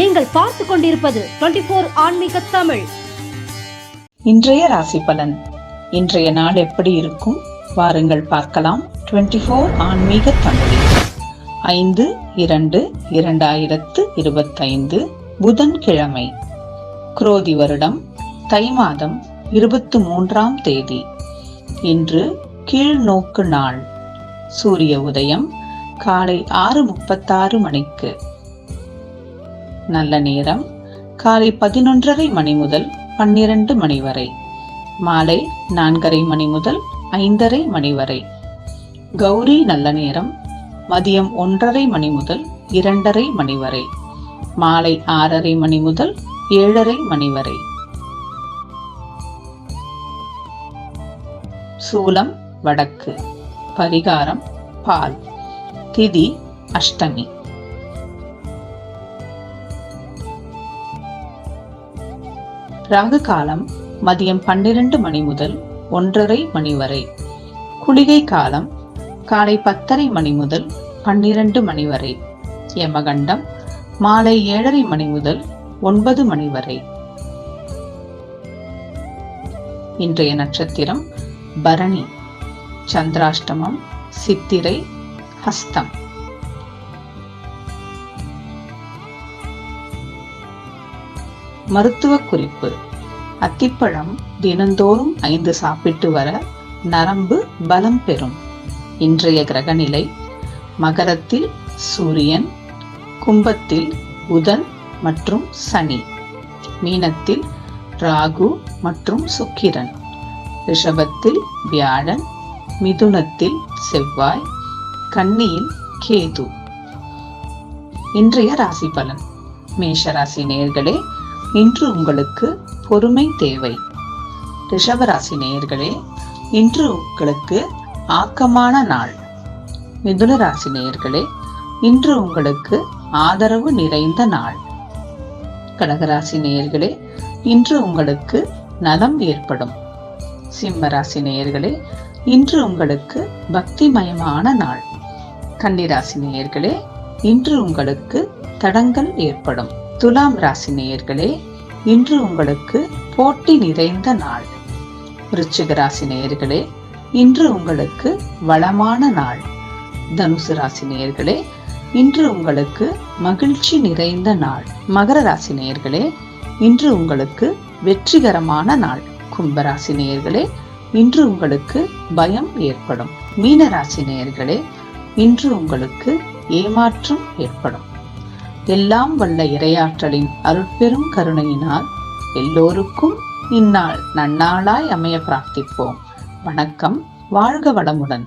நீங்கள் பார்த்து கொண்டிருப்பது 24 ஆன்மீக தமிழ். இன்றைய ராசி பலன். இன்றைய நாள் எப்படி இருக்கும் வாருங்கள் பார்க்கலாம். 24 ஆன்மீக தமிழில் 5/2/2025 புதன்கிழமை, குரோதி வருடம், தை மாதம் 23ஆம் தேதி. இன்று கீழ்நோக்கு நாள். சூரிய உதயம் காலை 6:36 மணிக்கு. நல்ல நேரம் காலை 11:30 மணி முதல் 12 மணி வரை, மாலை 4:30 மணி முதல் 5:30 மணி வரை. கௌரி நல்ல நேரம் மதியம் 1:30 மணி முதல் 2:30 மணி வரை, மாலை 6:30 மணி முதல் 7:30 மணி வரை. சூலம் வடக்கு, பரிகாரம் பால், திதி அஷ்டமி. ராகு காலம் மதியம் 12 மணி முதல் 1:30 மணி வரை. குளிகை காலம் காலை 10:30 மணி முதல் 12 மணி வரை. யமகண்டம் மாலை 7:30 மணி முதல் 9 மணி வரை. இன்றைய நட்சத்திரம் பரணி, சந்திராஷ்டமம் சித்திரை, ஹஸ்தம். மருத்துவ குறிப்பு. அத்திப்பழம் தினந்தோறும் 5 சாப்பிட்டு வர நரம்பு பலம் பெறும். இன்றைய கிரகநிலை மகரத்தில் சூரியன், கும்பத்தில் புதன் மற்றும் சனி, மீனத்தில் ராகு மற்றும் சுக்கிரன், ரிஷபத்தில் வியாழன், மிதுனத்தில் செவ்வாய், கன்னியில் கேது. இன்றைய ராசி பலன். மேஷராசி நேயர்களே, இன்று உங்களுக்கு பொறுமை தேவை. ரிஷபராசி நேயர்களே, இன்று உங்களுக்கு ஆக்கமான நாள். மிதுன ராசி நேயர்களே, இன்று உங்களுக்கு ஆதரவு நிறைந்த நாள். கடகராசி நேயர்களே, இன்று உங்களுக்கு நலம் ஏற்படும். சிம்ம ராசி நேயர்களே, இன்று உங்களுக்கு பக்திமயமான நாள். கன்னிராசி நேயர்களே, இன்று உங்களுக்கு தடங்கல் ஏற்படும். துலாம் ராசி நேயர்களே, இன்று உங்களுக்கு போட்டி நிறைந்த நாள். விருச்சிக ராசி நேயர்களே, இன்று உங்களுக்கு வளமான நாள். தனுசு ராசி நேயர்களே, இன்று உங்களுக்கு மகிழ்ச்சி நிறைந்த நாள். மகர ராசி நேயர்களே, இன்று உங்களுக்கு வெற்றிகரமான நாள். கும்பராசி நேயர்களே, இன்று உங்களுக்கு பயம் ஏற்படும். மீன ராசி நேயர்களே, இன்று உங்களுக்கு ஏமாற்றம் ஏற்படும். எல்லாம் வல்ல இறையாற்றலின் அருட்பெரும் கருணையினால் எல்லோருக்கும் இந்நாள் நன்னாளாய் அமைய பிரார்த்திப்போம். வணக்கம். வாழ்க வளமுடன்.